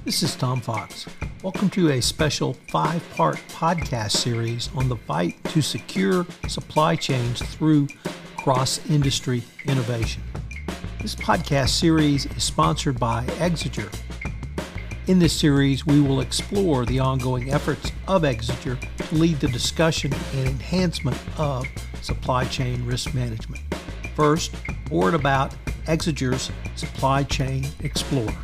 This is Tom Fox. Welcome to a special 5-part podcast series on the fight to secure supply chains through cross-industry innovation. This podcast series is sponsored by Exiger. In this series, we will explore the ongoing efforts of Exiger to lead the discussion and enhancement of supply chain risk management. First, a word about Exiger's Supply Chain Explorer.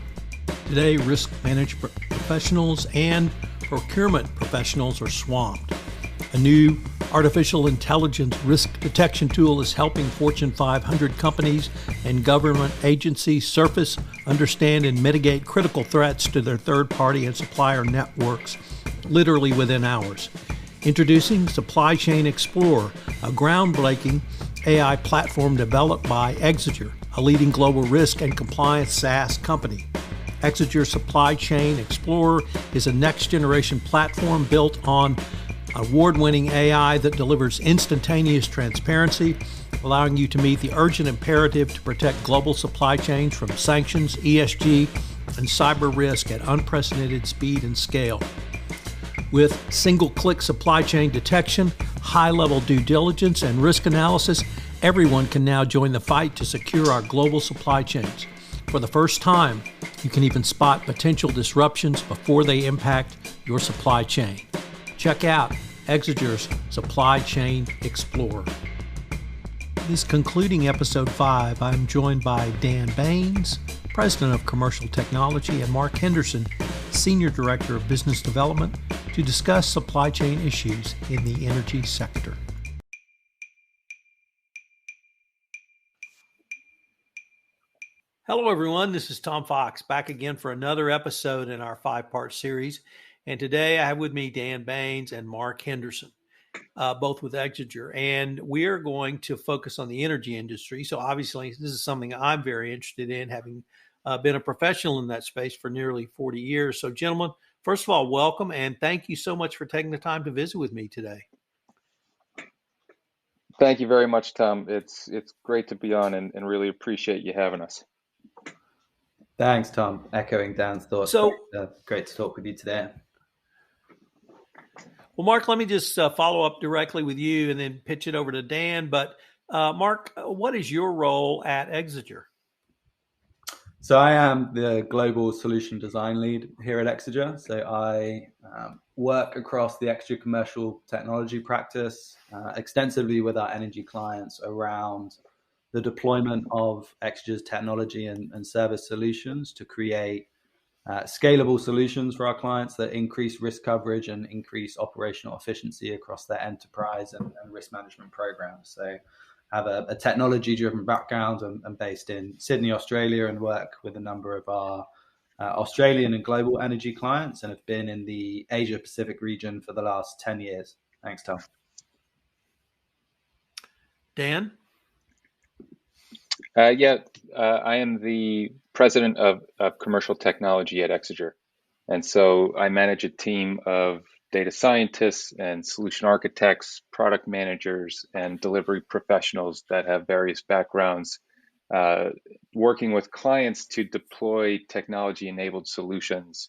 Today, risk management professionals and procurement professionals are swamped. A new artificial intelligence risk detection tool is helping Fortune 500 companies and government agencies surface, understand, and mitigate critical threats to their third-party and supplier networks literally within hours. Introducing Supply Chain Explorer, a groundbreaking AI platform developed by Exiger, a leading global risk and compliance SaaS company. Exiger Supply Chain Explorer is a next-generation platform built on award-winning AI that delivers instantaneous transparency, allowing you to meet the urgent imperative to protect global supply chains from sanctions, ESG, and cyber risk at unprecedented speed and scale. With single-click supply chain detection, high-level due diligence, and risk analysis, everyone can now join the fight to secure our global supply chains. For the first time, you can even spot potential disruptions before they impact your supply chain. Check out Exiger's Supply Chain Explorer. This concluding episode 5, I'm joined by Dan Baines, President of Commercial Technology, and Mark Henderson, Senior Director of Business Development, to discuss supply chain issues in the energy sector. Hello, everyone. This is Tom Fox, back again for another episode in our 5-part series. And today I have with me Dan Baines and Mark Henderson, both with Exiger. And we are going to focus on the energy industry. So obviously, this is something I'm very interested in, having been a professional in that space for nearly 40 years. So gentlemen, first of all, welcome. And thank you so much for taking the time to visit with me today. Thank you very much, Tom. It's great to be on and really appreciate you having us. Thanks, Tom. Echoing Dan's thoughts. So great to talk with you today. Well, Mark, let me just follow up directly with you and then pitch it over to Dan. But Mark, what is your role at Exiger? So I am the global solution design lead here at Exiger. So I work across the Exiger commercial technology practice extensively with our energy clients around the deployment of Exiger's technology and service solutions to create scalable solutions for our clients that increase risk coverage and increase operational efficiency across their enterprise and risk management programs. So I have a technology-driven background. I'm based in Sydney, Australia, and work with a number of our Australian and global energy clients, and have been in the Asia-Pacific region for the last 10 years. Thanks, Tom. Dan? I am the president of commercial technology at Exiger. And so I manage a team of data scientists and solution architects, product managers, and delivery professionals that have various backgrounds, working with clients to deploy technology-enabled solutions,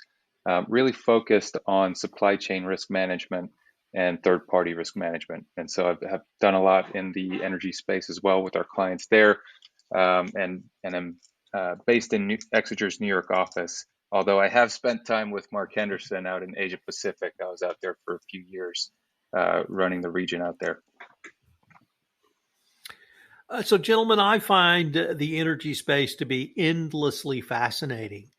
really focused on supply chain risk management and third-party risk management. And so I've done a lot in the energy space as well with our clients there. And I'm based in Exiger's New York office, although I have spent time with Mark Henderson out in Asia Pacific. I was out there for a few years running the region out there. So gentlemen, I find the energy space to be endlessly fascinating,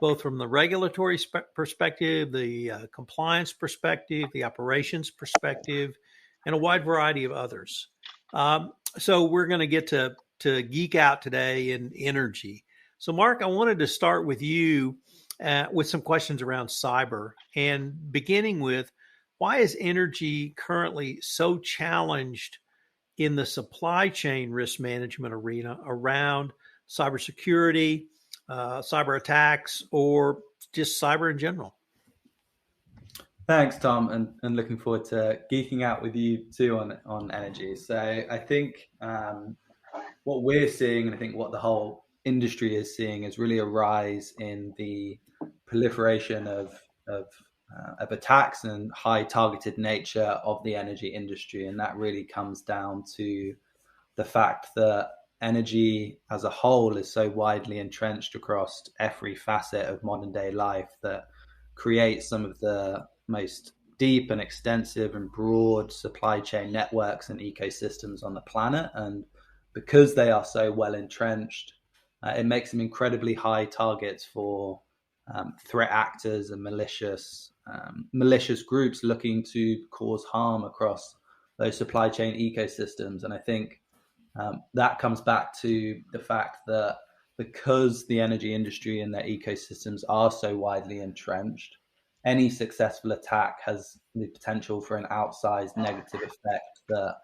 both from the regulatory perspective, the compliance perspective, the operations perspective, and a wide variety of others. So we're going to get to geek out today in energy. So Mark, I wanted to start with you with some questions around cyber, and beginning with, why is energy currently so challenged in the supply chain risk management arena around cybersecurity, cyber attacks, or just cyber in general? Thanks, Tom, and looking forward to geeking out with you too on energy. So I think what we're seeing, and I think what the whole industry is seeing, is really a rise in the proliferation of attacks and high targeted nature of the energy industry. And that really comes down to the fact that energy as a whole is so widely entrenched across every facet of modern day life that creates some of the most deep and extensive and broad supply chain networks and ecosystems on the planet. And because they are so well entrenched, it makes them incredibly high targets for threat actors and malicious groups looking to cause harm across those supply chain ecosystems. And I think that comes back to the fact that because the energy industry and their ecosystems are so widely entrenched, any successful attack has the potential for an outsized negative effect that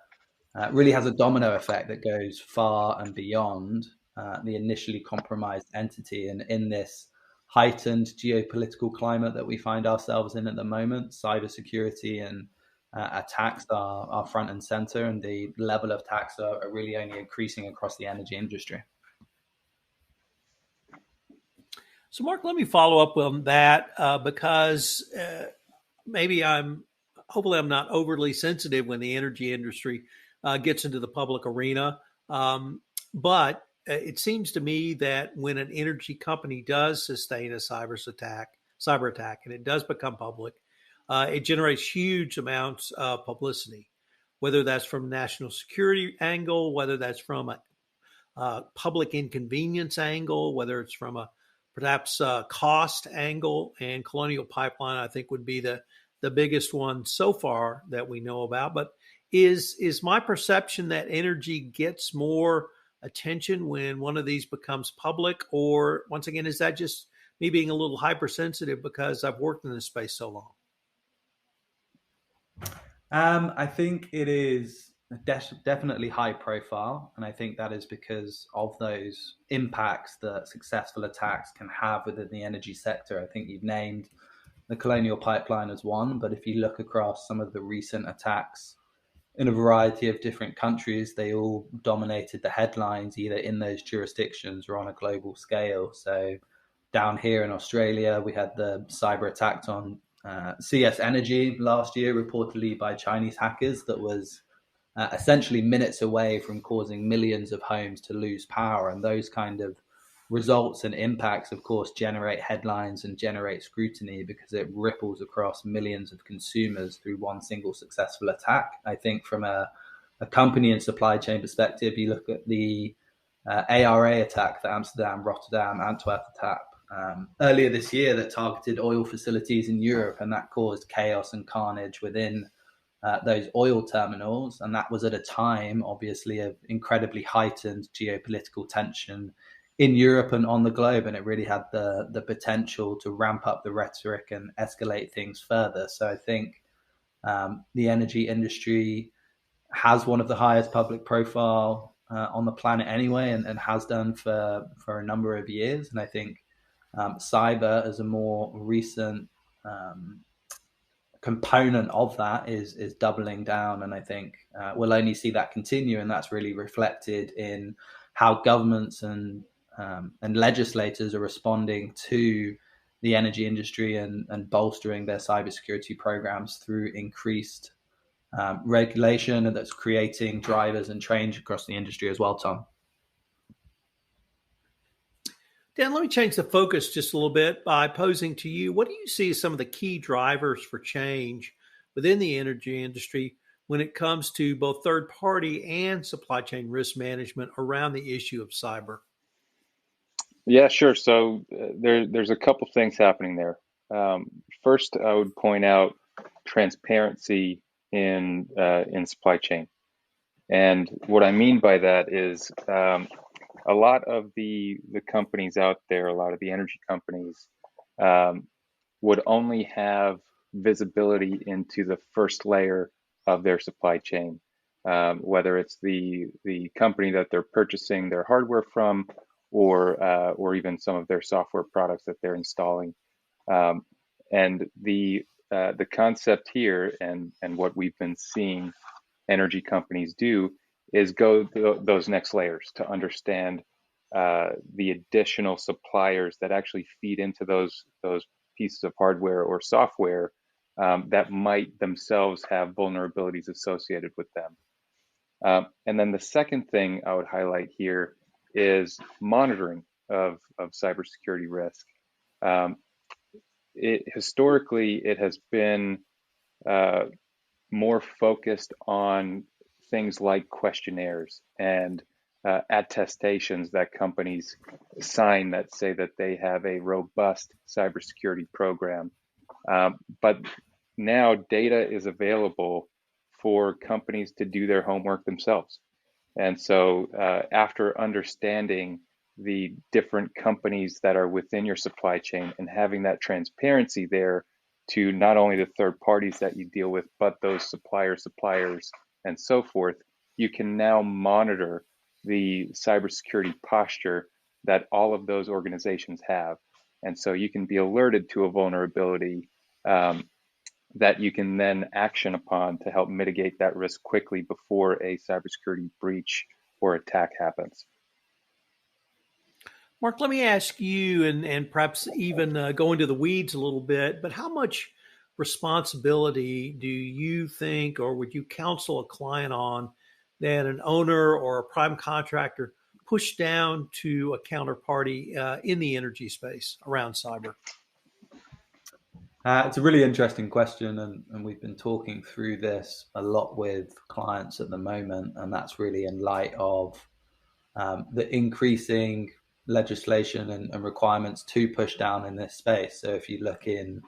really has a domino effect that goes far and beyond the initially compromised entity. And in this heightened geopolitical climate that we find ourselves in at the moment, cybersecurity and attacks are front and center, and the level of attacks are really only increasing across the energy industry. So, Mark, let me follow up on that because hopefully I'm not overly sensitive when the energy industry gets into the public arena. But it seems to me that when an energy company does sustain a cyber attack, and it does become public, it generates huge amounts of publicity, whether that's from a national security angle, whether that's from a public inconvenience angle, whether it's from a perhaps cost angle. And Colonial Pipeline, I think, would be the biggest one so far that we know about. But is my perception that energy gets more attention when one of these becomes public? Or once again, is that just me being a little hypersensitive because I've worked in this space so long? I think it is definitely high profile. And I think that is because of those impacts that successful attacks can have within the energy sector. I think you've named the Colonial Pipeline as one, but if you look across some of the recent attacks in a variety of different countries, they all dominated the headlines either in those jurisdictions or on a global scale. So down here in Australia, we had the cyber attack on CS Energy last year, reportedly by Chinese hackers, that was essentially minutes away from causing millions of homes to lose power. And those kind of results and impacts, of course, generate headlines and generate scrutiny because it ripples across millions of consumers through one single successful attack. I think from a company and supply chain perspective, you look at the ARA attack, the Amsterdam, Rotterdam, Antwerp attack earlier this year that targeted oil facilities in Europe, and that caused chaos and carnage within those oil terminals. And that was at a time, obviously, of incredibly heightened geopolitical tension in Europe and on the globe. And it really had the potential to ramp up the rhetoric and escalate things further. So I think the energy industry has one of the highest public profile on the planet anyway, and has done for a number of years. And I think cyber as a more recent component of that is doubling down. And I think we'll only see that continue. And that's really reflected in how governments and legislators are responding to the energy industry and bolstering their cybersecurity programs through increased regulation, and that's creating drivers and change across the industry as well, Tom. Dan, let me change the focus just a little bit by posing to you, what do you see as some of the key drivers for change within the energy industry when it comes to both third-party and supply chain risk management around the issue of cyber? Yeah, sure. So there's a couple things happening there. First, I would point out transparency in supply chain. And what I mean by that is a lot of the companies out there, a lot of the energy companies would only have visibility into the first layer of their supply chain, whether it's the company that they're purchasing their hardware from, or even some of their software products that they're installing. And the concept here, and what we've been seeing energy companies do, is go those next layers to understand the additional suppliers that actually feed into those pieces of hardware or software that might themselves have vulnerabilities associated with them. And then the second thing I would highlight here is monitoring of cybersecurity risk. Historically, it has been more focused on things like questionnaires and attestations that companies sign that say that they have a robust cybersecurity program. But now data is available for companies to do their homework themselves. And so after understanding the different companies that are within your supply chain and having that transparency there to not only the third parties that you deal with, but those suppliers, and so forth, you can now monitor the cybersecurity posture that all of those organizations have. And so you can be alerted to a vulnerability that you can then action upon to help mitigate that risk quickly before a cybersecurity breach or attack happens. Mark, let me ask you, and perhaps even go into the weeds a little bit, but how much responsibility do you think, or would you counsel a client on, that an owner or a prime contractor push down to a counterparty in the energy space around cyber? It's a really interesting question, and we've been talking through this a lot with clients at the moment, and that's really in light of the increasing legislation and requirements to push down in this space. So if you look in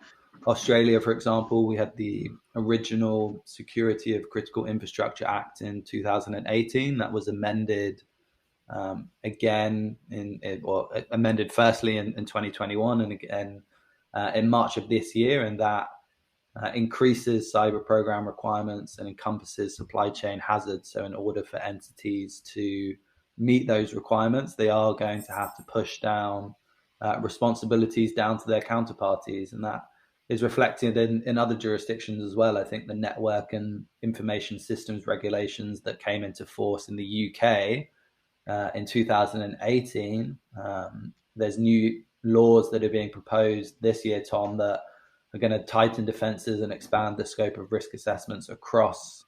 Australia, for example, we had the original Security of Critical Infrastructure Act in 2018 that was amended again amended firstly in 2021 and again in March of this year, and that increases cyber program requirements and encompasses supply chain hazards. So in order for entities to meet those requirements, they are going to have to push down responsibilities down to their counterparties, and that is reflected in other jurisdictions as well. I think the network and information systems regulations that came into force in the UK in 2018, there's new laws that are being proposed this year, Tom, that are going to tighten defenses and expand the scope of risk assessments across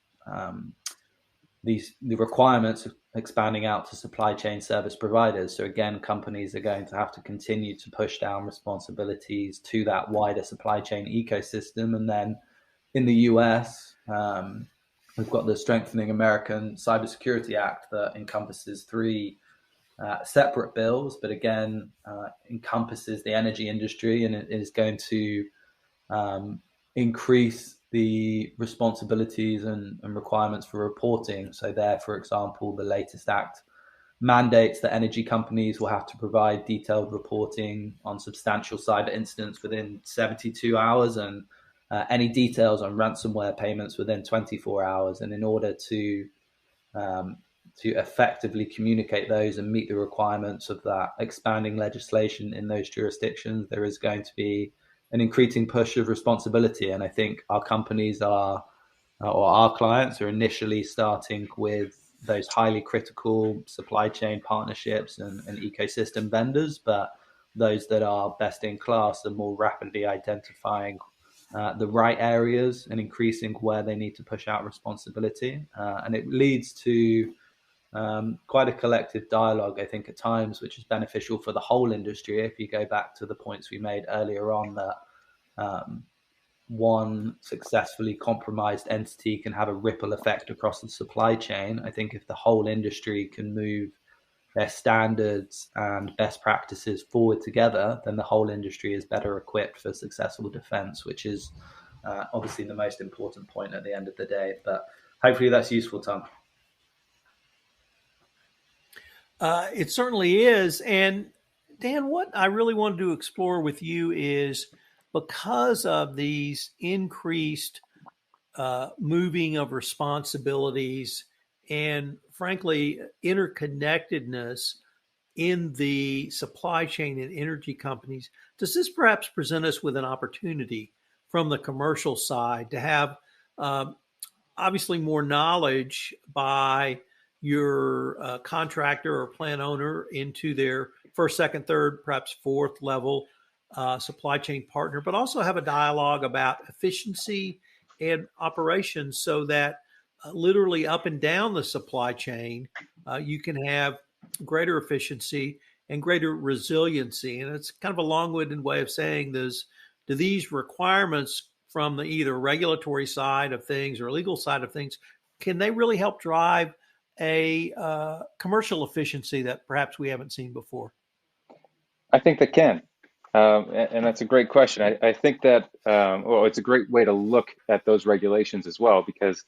the requirements of expanding out to supply chain service providers. So again, companies are going to have to continue to push down responsibilities to that wider supply chain ecosystem. And then in the US, we've got the Strengthening American Cybersecurity Act that encompasses three separate bills, but again, encompasses the energy industry, and it is going to increase the responsibilities and requirements for reporting. So there, for example, the latest act mandates that energy companies will have to provide detailed reporting on substantial cyber incidents within 72 hours and any details on ransomware payments within 24 hours. And in order to effectively communicate those and meet the requirements of that expanding legislation in those jurisdictions, there is going to be an increasing push of responsibility. And I think our companies or our clients are initially starting with those highly critical supply chain partnerships and ecosystem vendors, but those that are best in class are more rapidly identifying the right areas and increasing where they need to push out responsibility. And it leads to quite a collective dialogue, I think, at times, which is beneficial for the whole industry. If you go back to the points we made earlier on, that one successfully compromised entity can have a ripple effect across the supply chain. I think if the whole industry can move their standards and best practices forward together, then the whole industry is better equipped for successful defense, which is obviously the most important point at the end of the day. But hopefully that's useful, Tom. It certainly is. And Dan, what I really wanted to explore with you is, because of these increased moving of responsibilities and, frankly, interconnectedness in the supply chain and energy companies, does this perhaps present us with an opportunity from the commercial side to have obviously more knowledge by your contractor or plant owner into their first, second, third, perhaps fourth level supply chain partner, but also have a dialogue about efficiency and operations so that literally up and down the supply chain, you can have greater efficiency and greater resiliency. And it's kind of a long-winded way of saying this. Do these requirements from the either regulatory side of things or legal side of things, can they really help drive a commercial efficiency that perhaps we haven't seen before? I think they can. And that's a great question. I think that, well, it's a great way to look at those regulations as well, because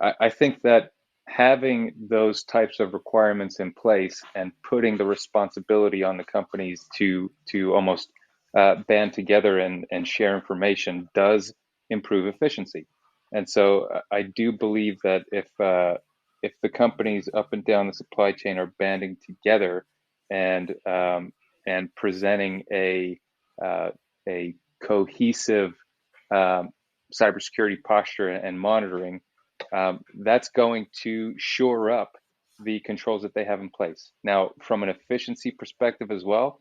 I think that having those types of requirements in place and putting the responsibility on the companies to almost band together and share information does improve efficiency. And so I do believe that if the companies up and down the supply chain are banding together and presenting a cohesive cybersecurity posture and monitoring, that's going to shore up the controls that they have in place. Now, from an efficiency perspective as well,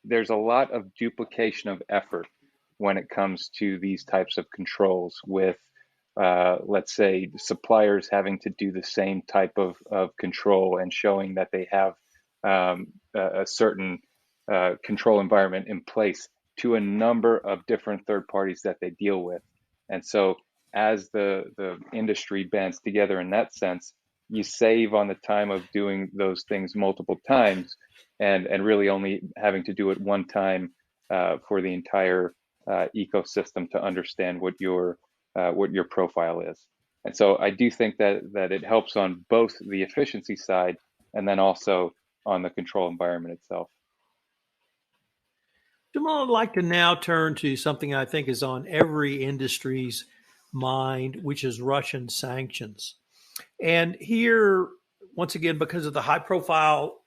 there's a lot of duplication of effort when it comes to these types of controls with, let's say, suppliers having to do the same type of control and showing that they have a certain control environment in place to a number of different third parties that they deal with. And so as the industry bands together in that sense, you save on the time of doing those things multiple times and really only having to do it one time for the entire ecosystem to understand what your profile is. And so I do think that it helps on both the efficiency side and then also on the control environment itself. Jamal, I'd like to now turn to something I think is on every industry's mind, which is Russian sanctions. And here, once again, because of the high profile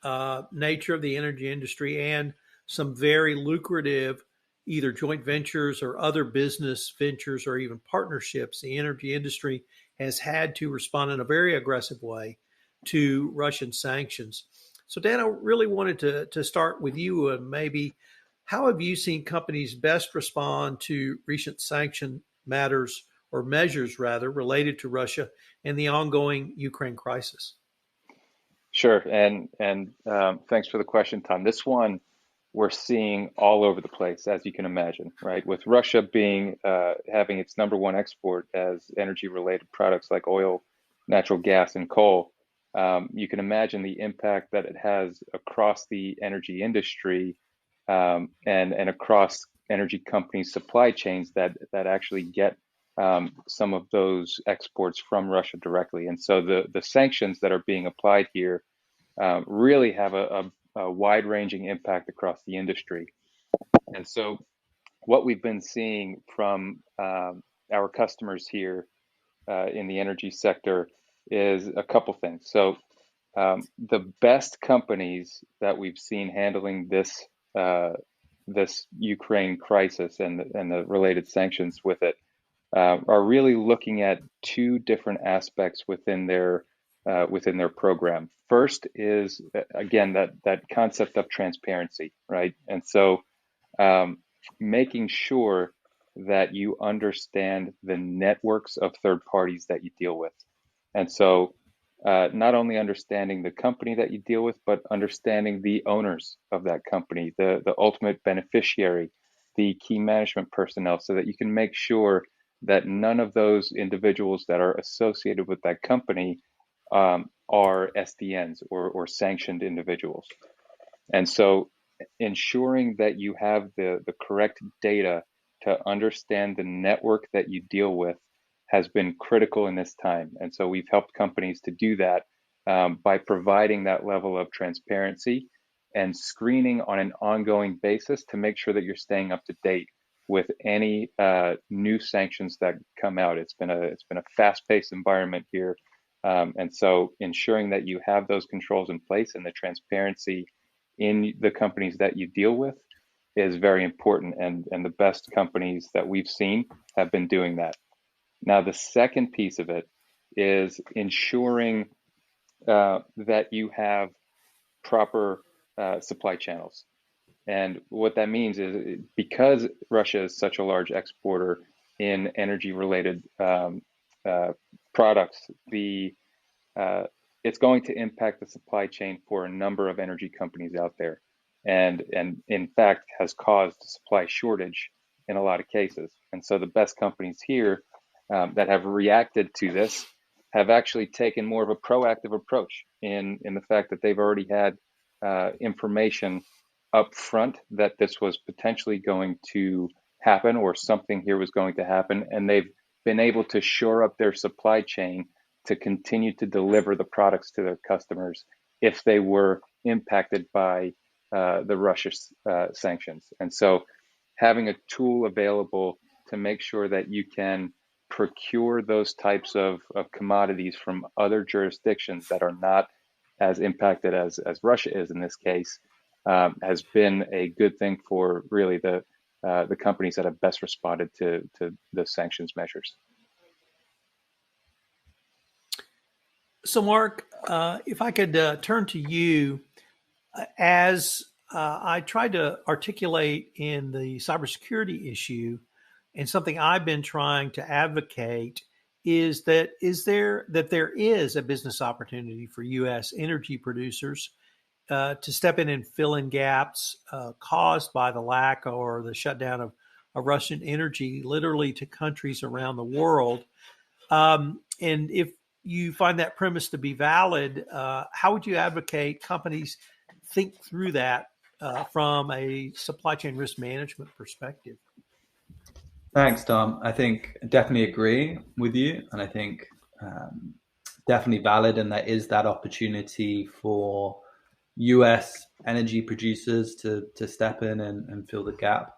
nature of the energy industry and some very lucrative either joint ventures or other business ventures or even partnerships, the energy industry has had to respond in a very aggressive way to Russian sanctions. So, Dan, I really wanted to start with you and maybe how have you seen companies best respond to recent sanction matters or measures rather related to Russia and the ongoing Ukraine crisis? Sure, and thanks for the question, Tom. This one we're seeing all over the place, as you can imagine, right? With Russia being having its number one export as energy-related products like oil, natural gas, and coal, you can imagine the impact that it has across the energy industry and across energy companies' supply chains that actually get some of those exports from Russia directly. And so the sanctions that are being applied here really have a wide-ranging impact across the industry. And so what we've been seeing from our customers here in the energy sector is a couple things. So the best companies that we've seen handling this Ukraine crisis and the related sanctions with it are really looking at two different aspects within their program. First is again that concept of transparency, right? And so making sure that you understand the networks of third parties that you deal with, and so not only understanding the company that you deal with, but understanding the owners of that company, the ultimate beneficiary, the key management personnel, so that you can make sure that none of those individuals that are associated with that company are SDNs or sanctioned individuals. And so ensuring that you have the correct data to understand the network that you deal with has been critical in this time. And so we've helped companies to do that by providing that level of transparency and screening on an ongoing basis to make sure that you're staying up to date with any new sanctions that come out. It's been a fast-paced environment here. And so ensuring that you have those controls in place and the transparency in the companies that you deal with is very important. And the best companies that we've seen have been doing that. Now, the second piece of it is ensuring that you have proper supply channels. And what that means is because Russia is such a large exporter in energy-related products, it's going to impact the supply chain for a number of energy companies out there, and in fact has caused a supply shortage in a lot of cases. And so the best companies here that have reacted to this have actually taken more of a proactive approach in the fact that they've already had information up front that this was potentially going to happen or something here was going to happen, and they've been able to shore up their supply chain to continue to deliver the products to their customers if they were impacted by the Russia sanctions. And so having a tool available to make sure that you can procure those types of commodities from other jurisdictions that are not as impacted as Russia is in this case has been a good thing for really the companies that have best responded to the sanctions measures. So, Mark, if I could turn to you, as I tried to articulate in the cybersecurity issue, and something I've been trying to advocate is that there is a business opportunity for U.S. energy producers to step in and fill in gaps caused by the lack or the shutdown of Russian energy, literally to countries around the world. And if you find that premise to be valid, how would you advocate companies think through that from a supply chain risk management perspective? Thanks, Tom. I think I definitely agree with you, and I think definitely valid, and there is that opportunity for US energy producers to step in and fill the gap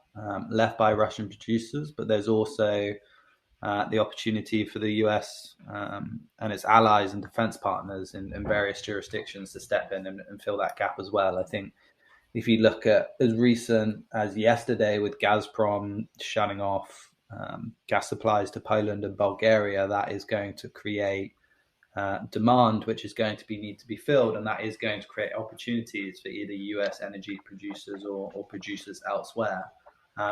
left by Russian producers, but there's also the opportunity for the US and its allies and defense partners in various jurisdictions to step in and fill that gap as well. I think if you look at as recent as yesterday with Gazprom shutting off gas supplies to Poland and Bulgaria, that is going to create demand, which is going to need to be filled, and that is going to create opportunities for either US energy producers or producers elsewhere.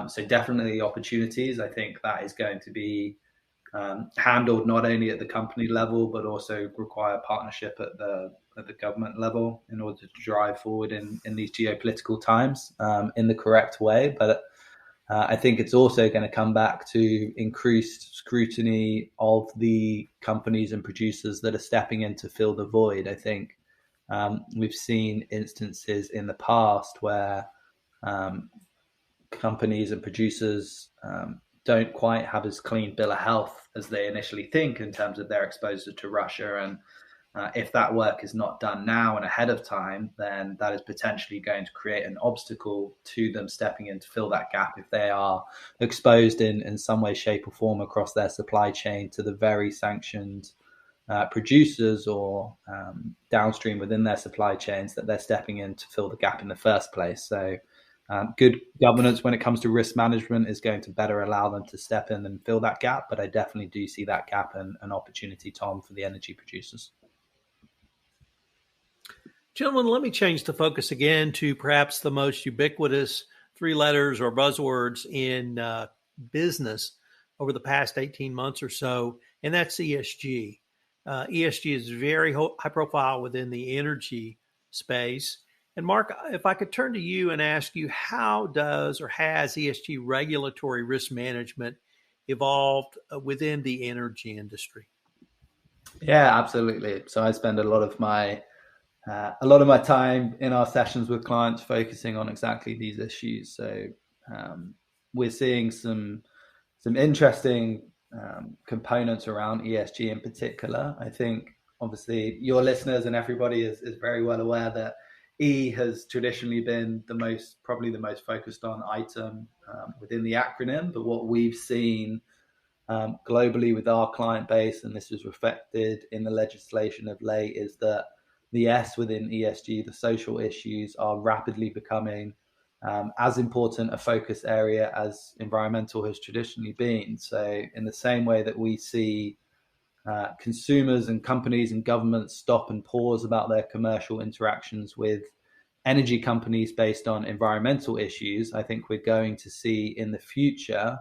So definitely opportunities. I think that is going to be handled not only at the company level, but also require partnership at the government level in order to drive forward in these geopolitical times in the correct way. But I think it's also going to come back to increased scrutiny of the companies and producers that are stepping in to fill the void. I think we've seen instances in the past where companies and producers don't quite have as clean bill of health as they initially think in terms of their exposure to Russia. And if that work is not done now and ahead of time, then that is potentially going to create an obstacle to them stepping in to fill that gap if they are exposed in some way, shape or form across their supply chain to the very sanctioned producers or downstream within their supply chains that they're stepping in to fill the gap in the first place. So good governance when it comes to risk management is going to better allow them to step in and fill that gap. But I definitely do see that gap and an opportunity, Tom, for the energy producers. Gentlemen, let me change the focus again to perhaps the most ubiquitous three letters or buzzwords in business over the past 18 months or so, and that's ESG. ESG is very high profile within the energy space. And Mark, if I could turn to you and ask you, how does or has ESG regulatory risk management evolved within the energy industry? Yeah, absolutely. So I spend a lot of my time in our sessions with clients focusing on exactly these issues. So we're seeing some interesting components around ESG in particular. I think obviously your listeners and everybody is very well aware that E has traditionally been probably the most focused on item within the acronym. But what we've seen globally with our client base, and this is reflected in the legislation of late, is that the S within ESG, the social issues, are rapidly becoming as important a focus area as environmental has traditionally been. So in the same way that we see consumers and companies and governments stop and pause about their commercial interactions with energy companies based on environmental issues, I think we're going to see in the future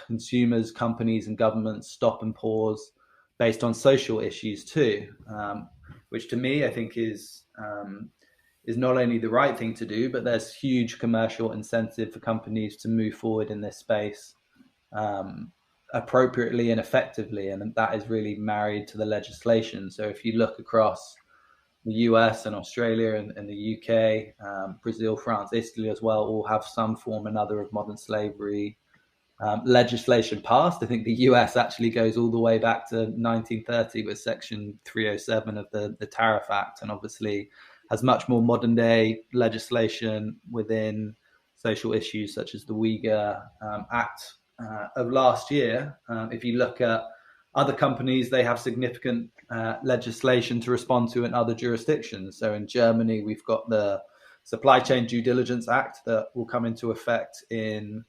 consumers, companies, and governments stop and pause based on social issues too, which to me I think is not only the right thing to do, but there's huge commercial incentive for companies to move forward in this space appropriately and effectively, and that is really married to the legislation. So if you look across the US and Australia and the UK, Brazil, France, Italy as well, all have some form or another of modern slavery legislation passed. I think the US actually goes all the way back to 1930 with Section 307 of the Tariff Act, and obviously has much more modern day legislation within social issues such as the Uyghur Act of last year. If you look at other companies, they have significant legislation to respond to in other jurisdictions. So in Germany, we've got the Supply Chain Due Diligence Act that will come into effect in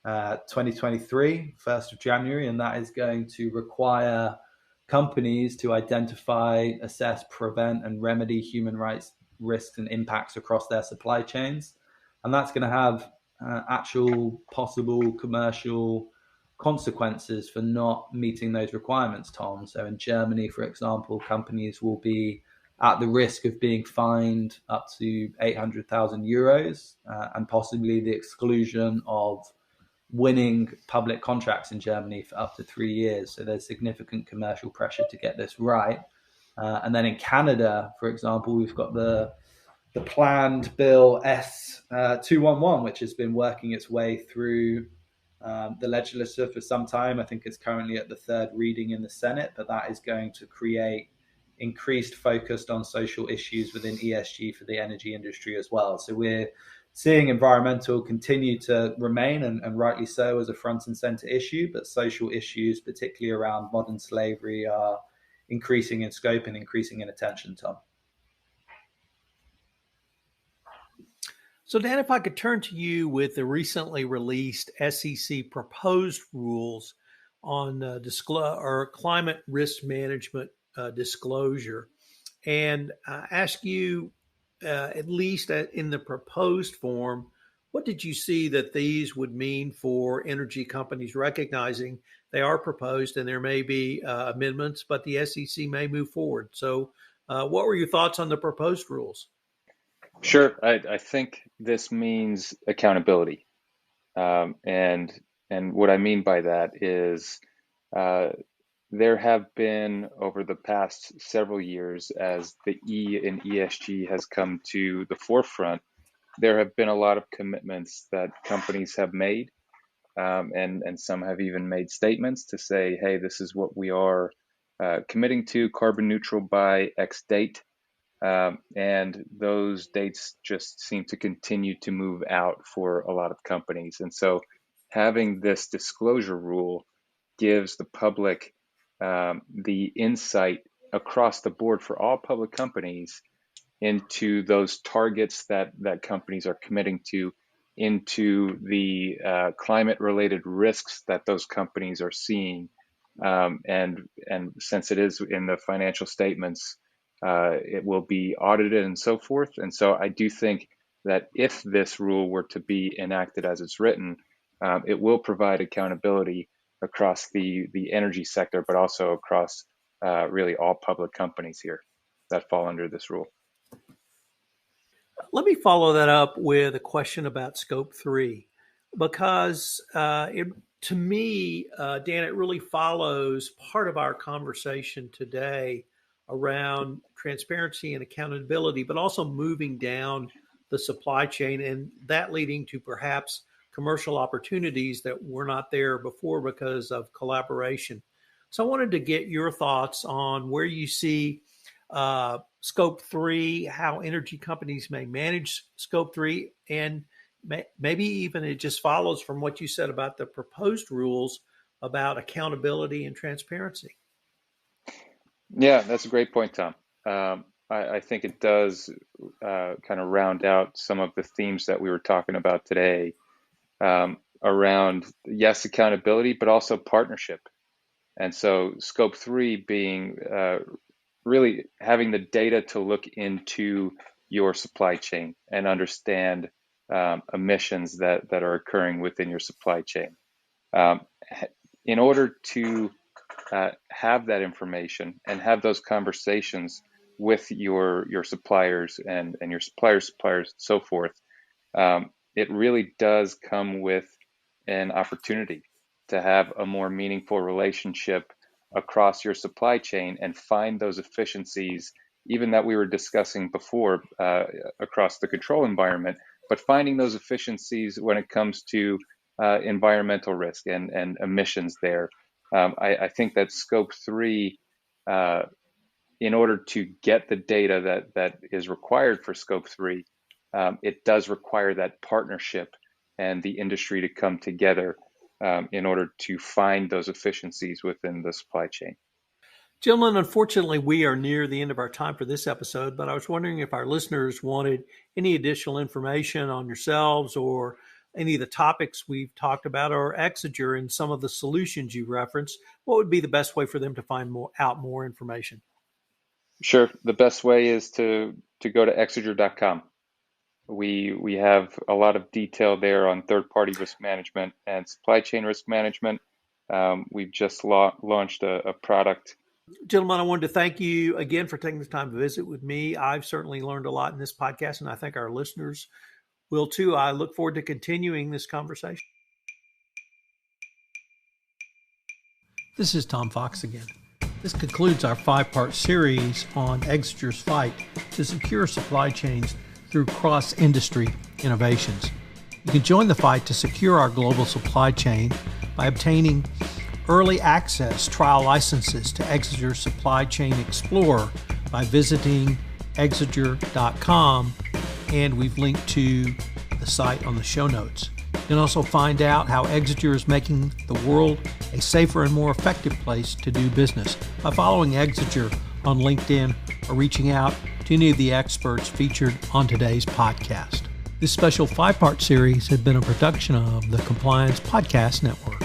2023, 1st of January, and that is going to require companies to identify, assess, prevent, and remedy human rights risks and impacts across their supply chains. And that's going to have actual possible commercial consequences for not meeting those requirements, Tom. So in Germany, for example, companies will be at the risk of being fined up to 800,000 euros and possibly the exclusion of winning public contracts in Germany for up to 3 years. So there's significant commercial pressure to get this right. And then in Canada, for example, we've got the planned bill S211, which has been working its way through the legislature for some time. I think it's currently at the third reading in the Senate, but that is going to create increased focus on social issues within ESG for the energy industry as well. So we're seeing environmental continue to remain, and rightly so, as a front and center issue, but social issues, particularly around modern slavery, are increasing in scope and increasing in attention, Tom. So Dan, if I could turn to you with the recently released SEC proposed rules on climate risk management disclosure, and ask you, at least in the proposed form, what did you see that these would mean for energy companies, recognizing they are proposed and there may be amendments, but the SEC may move forward? So what were your thoughts on the proposed rules? Sure. I think this means accountability. And what I mean by that is there have been, over the past several years, as the E in ESG has come to the forefront, there have been a lot of commitments that companies have made, and some have even made statements to say, hey, this is what we are committing to, carbon neutral by X date. And those dates just seem to continue to move out for a lot of companies. And so having this disclosure rule gives the public the insight across the board for all public companies into those targets that companies are committing to, into the climate-related risks that those companies are seeing. And since it is in the financial statements, it will be audited and so forth. And so I do think that if this rule were to be enacted as it's written, it will provide accountability across the energy sector, but also across really all public companies here that fall under this rule. Let me follow that up with a question about Scope 3, because to me, Dan, it really follows part of our conversation today around transparency and accountability, but also moving down the supply chain, and that leading to perhaps commercial opportunities that were not there before because of collaboration. So I wanted to get your thoughts on where you see Scope 3, how energy companies may manage Scope 3, and maybe even it just follows from what you said about the proposed rules about accountability and transparency. Yeah, that's a great point, Tom. I think it does kind of round out some of the themes that we were talking about today around, yes, accountability, but also partnership. And so Scope 3 being really having the data to look into your supply chain and understand emissions that are occurring within your supply chain. In order to have that information and have those conversations with your suppliers and your suppliers, and so forth, it really does come with an opportunity to have a more meaningful relationship across your supply chain and find those efficiencies, even that we were discussing before across the control environment, but finding those efficiencies when it comes to environmental risk and emissions there. I think that scope 3, in order to get the data that is required for scope 3, it does require that partnership and the industry to come together in order to find those efficiencies within the supply chain. Gentlemen, unfortunately, we are near the end of our time for this episode, but I was wondering if our listeners wanted any additional information on yourselves or any of the topics we've talked about, or Exiger and some of the solutions you referenced, what would be the best way for them to find more information? Sure. The best way is to go to exiger.com. We have a lot of detail there on third-party risk management and supply chain risk management. We've just launched a product. Gentlemen, I wanted to thank you again for taking the time to visit with me. I've certainly learned a lot in this podcast, and I think our listeners will too. I look forward to continuing this conversation. This is Tom Fox again. This concludes our 5-part series on Exiger's fight to secure supply chains through cross-industry innovations. You can join the fight to secure our global supply chain by obtaining early access trial licenses to Exiger Supply Chain Explorer by visiting exiger.com, and we've linked to the site on the show notes. You can also find out how Exiger is making the world a safer and more effective place to do business by following Exiger on LinkedIn or reaching out to any of the experts featured on today's podcast. This special 5-part series has been a production of the Compliance Podcast Network.